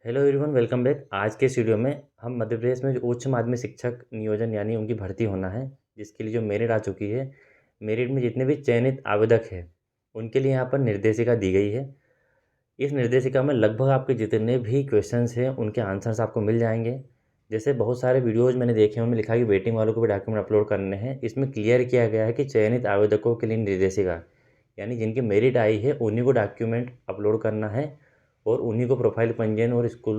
Hello everyone, welcome back. आज के इस वीडियो में हम मध्य प्रदेश में जो उच्च माध्यमिक शिक्षक नियोजन यानी उनकी भर्ती होना है, जिसके लिए जो मेरिट आ चुकी है। मेरिट में जितने भी चयनित आवेदक हैं उनके लिए यहाँ पर निर्देशिका दी गई है। इस निर्देशिका में लगभग आपके जितने भी क्वेश्चंस हैं उनके आंसर्स आपको मिल जाएंगे। जैसे बहुत सारे वीडियोज़ मैंने देखे हैं, उनमें लिखा है कि वेटिंग वालों को भी डॉक्यूमेंट अपलोड करने हैं। इसमें क्लियर किया गया है कि चयनित आवेदकों के लिए निर्देशिका यानी जिनकी मेरिट आई है उन्हीं को डॉक्यूमेंट अपलोड करना है और उन्हीं को प्रोफाइल पंजीयन और स्कूल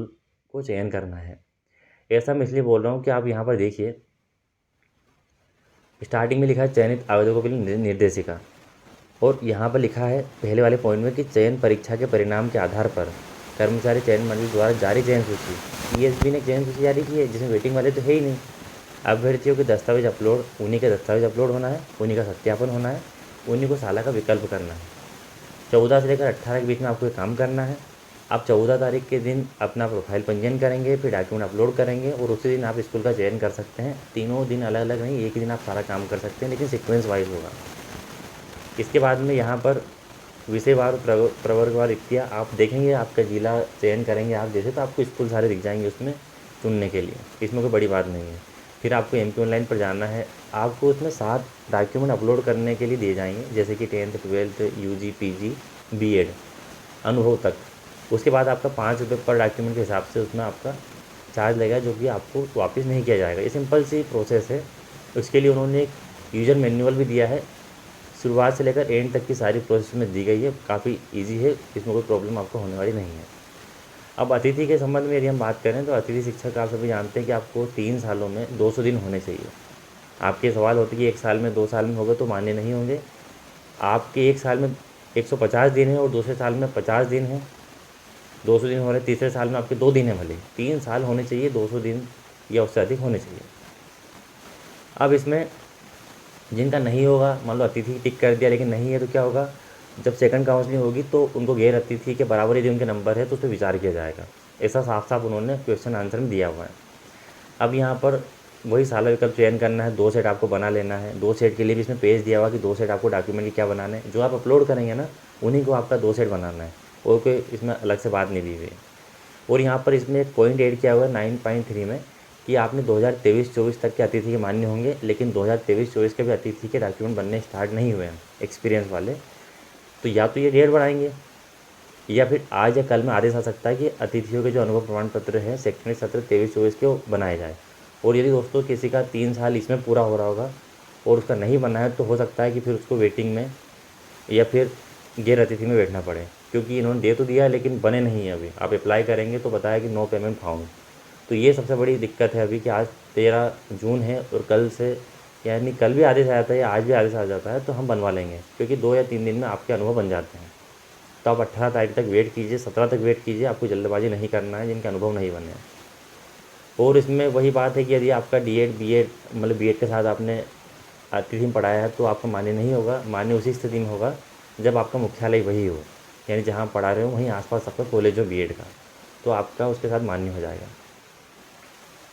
को चयन करना है। ऐसा मैं इसलिए बोल रहा हूँ कि आप यहाँ पर देखिए, स्टार्टिंग में लिखा है चयनित आवेदकों के लिए निर्देशिका, और यहाँ पर लिखा है पहले वाले पॉइंट में कि चयन परीक्षा के परिणाम के आधार पर कर्मचारी चयन मंडली द्वारा जारी चयन सूची, ईएसबी ने चयन सूची जारी की है, जिसमें वेटिंग वाले तो है ही नहीं। अभ्यर्थियों के दस्तावेज अपलोड, उन्हीं के दस्तावेज अपलोड होना है, उन्हीं का सत्यापन होना है, उन्हीं को साला का विकल्प करना है। 14 से लेकर 18 के बीच में आपको ये काम करना है। आप 14 तारीख के दिन अपना प्रोफाइल पंजीयन करेंगे, फिर डॉक्यूमेंट अपलोड करेंगे और उसी दिन आप स्कूल का चयन कर सकते हैं। तीनों दिन अलग अलग नहीं, एक ही दिन आप सारा काम कर सकते हैं, लेकिन सीक्वेंस वाइज होगा। इसके बाद में यहाँ पर विषयवार प्रवर्गवार रिक्तियाँ आप देखेंगे, आपका जिला चयन करेंगे आप जैसे, तो आपको स्कूल सारे दिख जाएंगे उसमें चुनने के लिए। इसमें कोई बड़ी बात नहीं है। फिर आपको MP ऑनलाइन पर जाना है। आपको उसमें 7 डॉक्यूमेंट अपलोड करने के लिए दिए जाएंगे, जैसे कि 10th 12th UG PG BEd अनुभव तक। उसके बाद आपका 5 रुपये पर डॉक्यूमेंट के हिसाब से उसमें आपका चार्ज लगेगा, जो कि आपको वापस नहीं किया जाएगा। ये सिंपल सी प्रोसेस है। उसके लिए उन्होंने एक यूज़र मैनुअल भी दिया है, शुरुआत से लेकर एंड तक की सारी प्रोसेस में दी गई है। काफ़ी ईजी है, इसमें कोई प्रॉब्लम आपको होने वाली नहीं है। अब अतिथि के संबंध में यदि हम बात करें तो अतिथि शिक्षक आप सभी जानते हैं कि आपको 3 सालों में 200 दिन होने चाहिए। आपके सवाल होते कि 1 साल में 2 साल में होगा, तो मान्य नहीं होंगे। आपके 1 साल में 150 दिन है और दूसरे साल में 50 दिन है। 200 दिन हो रहे, तीसरे साल में आपके 2 दिन है। भले 3 साल होने चाहिए, 200 दिन या उससे अधिक होने चाहिए। अब इसमें जिनका नहीं होगा, मान लो अतिथि टिक कर दिया लेकिन नहीं है, तो क्या होगा, जब सेकंड काउंसलिंग होगी तो उनको गैर अतिथि के बराबर यदि उनके नंबर है तो उस पर विचार किया जाएगा। ऐसा साफ साफ उन्होंने क्वेश्चन आंसर में दिया हुआ है। अब यहाँ पर वही साला विकल्प चयन करना है। 2 सेट आपको बना लेना है। 2 सेट के लिए भी इसमें पेज दिया हुआ कि 2 सेट आपको डॉक्यूमेंट की क्या बनाना है। जो आप अपलोड करेंगे ना, उन्हीं को आपका 2 सेट बनाना है, और कोई इसमें अलग से बात नहीं दी हुई है। और यहाँ पर इसमें एक पॉइंट ऐड किया हुआ है 9.3 में कि आपने 2023-24 तक के अतिथि के मान्य होंगे, लेकिन 2023-24 के भी अतिथि के डॉक्यूमेंट बनने स्टार्ट नहीं हुए हैं एक्सपीरियंस वाले। तो या तो ये डेट बढ़ाएंगे, या फिर आज या कल में आदेश आ सकता है कि अतिथियों के जो अनुभव प्रमाण पत्र हैं शैक्षणिक सत्र 23-24 के वो बनाए जाए। और यदि दोस्तों किसी का 3 साल इसमें पूरा हो रहा होगा और उसका नहीं बना है, तो हो सकता है कि फिर उसको वेटिंग में या फिर गैर अतिथि में बैठना पड़े, क्योंकि इन्होंने दे तो दिया है लेकिन बने नहीं है। अभी आप अप्लाई करेंगे तो बताया कि नो पेमेंट फाउंड। तो ये सबसे बड़ी दिक्कत है अभी कि आज 13 जून है और कल से, यानी कल भी आदेश आ जाता है या आज भी आदेश आ जाता है तो हम बनवा लेंगे, क्योंकि 2 या 3 दिन में आपके अनुभव बन जाते हैं। तो आप 18 तारीख तक वेट कीजिए, 17 तक वेट कीजिए। आपको जल्दबाजी नहीं करना है जिनके अनुभव नहीं बने हैं। और इसमें वही बात है कि यदि आपका DEd BEd मतलब BEd के साथ आपने अतिथि में पढ़ाया है तो आपका मान्य नहीं होगा। मान्य उसी स्थिति में होगा जब आपका मुख्यालय वही हो, यानी जहाँ पढ़ा रहे हो वहीं आसपास आपका कॉलेज हो BEd का, तो आपका उसके साथ मान्य हो जाएगा।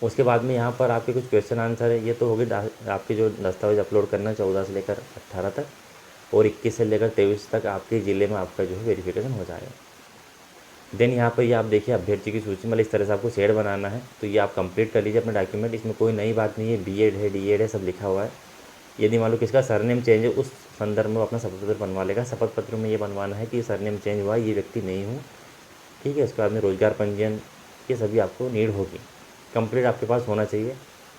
उसके बाद में यहाँ पर आपके कुछ क्वेश्चन आंसर है। ये तो होगी आपके जो दस्तावेज अपलोड करना 14 से लेकर 18 तक, और 21 से लेकर 23 तक आपके ज़िले में आपका जो है वेरिफिकेशन हो जाएगा। देन यहाँ पर ये आप देखिए अभ्यर्थी की सूची, मतलब इस तरह से आपको शेड बनाना है। तो ये आप कंप्लीट कर लीजिए अपना डॉक्यूमेंट। इसमें कोई नई बात नहीं है, BEd है DEd है, सब लिखा हुआ है। यदि मान लो किसका सरनेम चेंज है, उस संदर्भ में अपना शपथ पत्र बनवा लेगा। शपथ पत्र में ये बनवाना है कि सरनेम चेंज हुआ, ये व्यक्ति नहीं हूँ, ठीक है। उसके बाद में रोजगार पंजीयन, ये सभी आपको नीड होगी, कंप्लीट आपके पास होना चाहिए।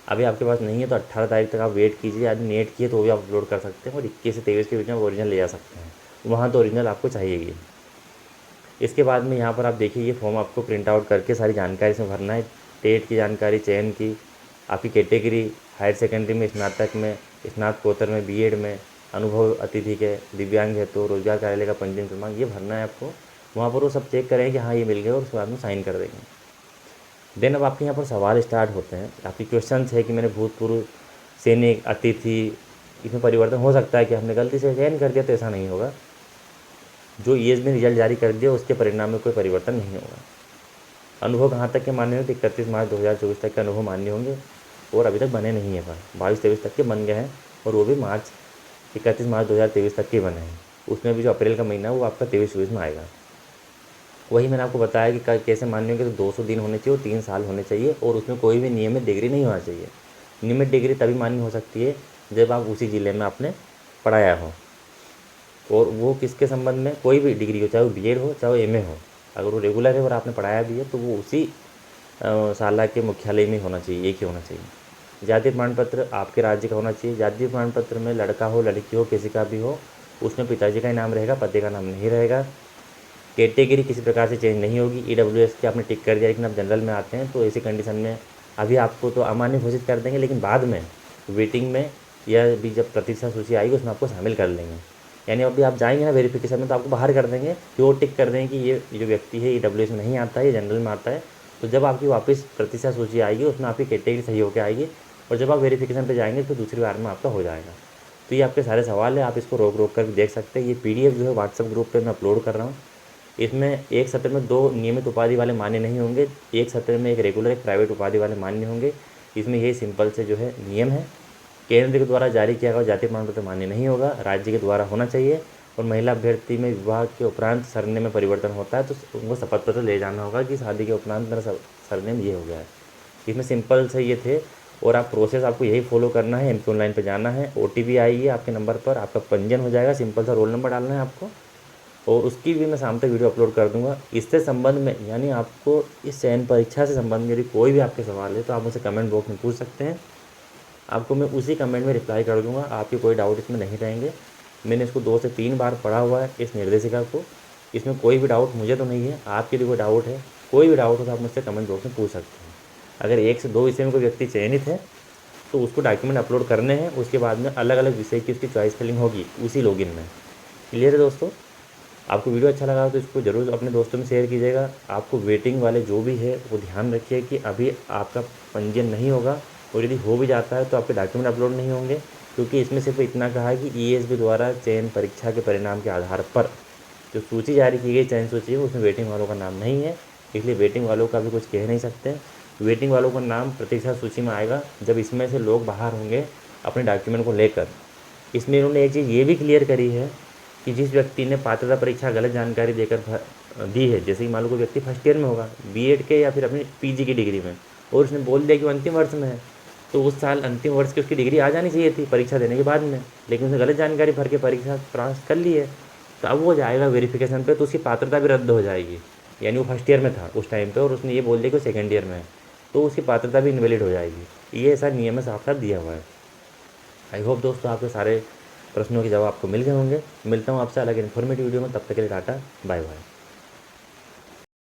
अभी आपके पास नहीं है तो 18 तारीख तक आप वेट कीजिए। यदि नेट किए तो वो भी आप अपलोड कर सकते हैं, और 21 से 23 के बीच में ओरिजिनल ले जा सकते हैं। वहाँ तो ओरिजिनल आपको चाहिए। इसके बाद में यहाँ पर आप देखिए, ये फॉर्म आपको प्रिंट आउट करके सारी जानकारी इसमें भरना है। टेट की जानकारी, चयन की, आपकी कैटेगरी, हायर सेकेंडरी में, स्नातक में, स्नातकोत्तर में, BEd में, अनुभव अतिथि के, दिव्यांग है तो रोजगार कार्यालय का पंजीयन क्रमांक, ये भरना है आपको। वहाँ पर वो सब चेक करें कि हाँ ये मिल गया, और उसके बाद में साइन कर देंगे। देन अब आपके यहाँ पर सवाल स्टार्ट होते हैं। आपकी क्वेश्चन है कि मैंने भूतपूर्व सैनिक, अतिथि, इसमें परिवर्तन हो सकता है कि हमने गलती से चयन कर दिया, तो ऐसा नहीं होगा। जो ESB रिजल्ट जारी कर दिया उसके परिणाम में कोई परिवर्तन नहीं होगा। अनुभव कहाँ तक के मान्य होंगे, 31 मार्च 2024 तक के अनुभव मान्य होंगे, और अभी तक बने नहीं है। पर 22-23 तक के बन गए हैं, और वो भी 31 मार्च 2023 तक के बने हैं। उसमें भी जो अप्रैल का महीना है वो आपका 23-24 में आएगा। वही मैंने आपको बताया कि कैसे मान्य होंगे, तो 200 दिन होने चाहिए और 3 साल होने चाहिए, और उसमें कोई भी नियमित डिग्री नहीं होना चाहिए। नियमित डिग्री तभी मान्य हो सकती है जब आप उसी ज़िले में आपने पढ़ाया हो, और वो किसके संबंध में, कोई भी डिग्री हो, चाहे वो बीएड हो चाहे वो एमए हो, अगर वो रेगुलर है और आपने पढ़ाया भी है तो वो उसी साला के मुख्यालय में होना चाहिए, एक ही होना चाहिए। जाति प्रमाण पत्र आपके राज्य का होना चाहिए। जाति प्रमाण पत्र में लड़का हो लड़की हो किसी का भी हो, उसमें पिताजी का ही नाम रहेगा, पति का नाम नहीं रहेगा। कैटेगरी किसी प्रकार से चेंज नहीं होगी। ईडब्ल्यूएस की आपने टिक कर दिया लेकिन आप जनरल में आते हैं, तो ऐसी कंडीशन में अभी आपको तो अमान्य घोषित कर देंगे, लेकिन बाद में वेटिंग में या भी जब प्रतिशत सूची आएगी उसमें आपको शामिल कर लेंगे। यानी अभी आप जाएंगे ना वेरिफिकेशन में, तो आपको बाहर कर देंगे, वो टिक कर देंगे कि ये जो व्यक्ति है ईडब्ल्यूएस में नहीं आता है, ये जनरल में आता है। तो जब आपकी वापस प्रतिशत सूची आएगी उसमें आपकी कैटेगरी सही होकर आएगी, और जब आप वेरिफिकेशन पे जाएंगे तो दूसरी बार में आपका हो जाएगा। तो ये आपके सारे सवाल है, आप इसको रोक रोक कर भी देख सकते हैं। ये पीडीएफ जो है व्हाट्सएप ग्रुप पे मैं अपलोड कर रहा हूँ। इसमें एक सत्र में 2 नियमित उपाधि वाले मान्य नहीं होंगे, एक सत्र में एक रेगुलर एक प्राइवेट उपाधि वाले मान्य होंगे। इसमें यही सिंपल से जो है नियम है। केंद्र के द्वारा जारी किया गया जाति प्रमाण पत्र मान्य नहीं होगा, राज्य के द्वारा होना चाहिए। और महिला अभ्यर्थी में विवाह के उपरांत सरनेम में परिवर्तन होता है तो उनको शपथ पत्र ले जाना होगा कि शादी के उपरांत मेरा सरनेम ये हो गया है। इसमें सिंपल से ये थे, और आप प्रोसेस आपको यही फॉलो करना है। एमपी ऑनलाइन पर जाना है, ओटीपी आएगी आपके नंबर पर, आपका पंजीयन हो जाएगा, सिंपल सा रोल नंबर डालना है आपको, और उसकी भी मैं शाम तक वीडियो अपलोड कर दूंगा। इससे संबंध में यानी आपको इस चयन परीक्षा से संबंध में यदि कोई भी आपके सवाल है तो आप मुझसे कमेंट बॉक्स में पूछ सकते हैं, आपको मैं उसी कमेंट में रिप्लाई कर दूंगा। आपके कोई डाउट इसमें नहीं रहेंगे। मैंने इसको 2 से 3 बार पढ़ा हुआ है इस निर्देशिका को, इसमें कोई भी डाउट मुझे तो नहीं है। आपके लिए कोई डाउट है, कोई भी डाउट हो तो आप मुझसे कमेंट बॉक्स में पूछ सकते हैं। अगर 1 से 2 विषय में कोई व्यक्ति चयनित है तो उसको डॉक्यूमेंट अपलोड करने हैं, उसके बाद में अलग अलग विषय की उसकी चॉइस फिलिंग होगी उसी लॉगिन में। क्लियर है दोस्तों? आपको वीडियो अच्छा लगा तो इसको ज़रूर अपने दोस्तों में शेयर कीजिएगा। आपको वेटिंग वाले जो भी है वो ध्यान रखिए कि अभी आपका पंजीयन नहीं होगा, और यदि हो भी जाता है तो आपके डॉक्यूमेंट अपलोड नहीं होंगे, क्योंकि इसमें सिर्फ इतना कहा है कि ईएसबी द्वारा चयन परीक्षा के परिणाम के आधार पर जो सूची जारी की गई चयन सूची है उसमें वेटिंग वालों का नाम नहीं है, इसलिए वेटिंग वालों का भी कुछ कह नहीं सकते। वेटिंग वालों का नाम प्रतीक्षा सूची में आएगा जब इसमें से लोग बाहर होंगे अपने डॉक्यूमेंट को लेकर। इसमें इन्होंने एक चीज़ ये भी क्लियर करी है कि जिस व्यक्ति ने पात्रता परीक्षा गलत जानकारी देकर दी है, जैसे कि मान लो कोई व्यक्ति फर्स्ट ईयर में होगा बीएड के या फिर अपनी पीजी की डिग्री में, और उसने बोल दिया कि वो अंतिम वर्ष में है, तो उस साल अंतिम वर्ष की उसकी डिग्री आ जानी चाहिए थी परीक्षा देने के बाद में, लेकिन उसने गलत जानकारी भर के परीक्षा पास कर ली है, तो अब वो जाएगा वेरिफिकेशन पे तो उसकी पात्रता भी रद्द हो जाएगी। यानी वो फर्स्ट ईयर में था उस टाइम पे और उसने ये बोल दिया कि वो सेकेंड ईयर में है, तो उसकी पात्रता भी इनवैलिड हो जाएगी। ये ऐसा नियम है, साफ साफ दिया हुआ है। आई होप दोस्तों आपके सारे प्रश्नों के जवाब आपको मिल गए होंगे। मिलता हूँ आपसे अलग इन्फॉर्मेटिव वीडियो में, तब तक के लिए टाटा बाय बाय।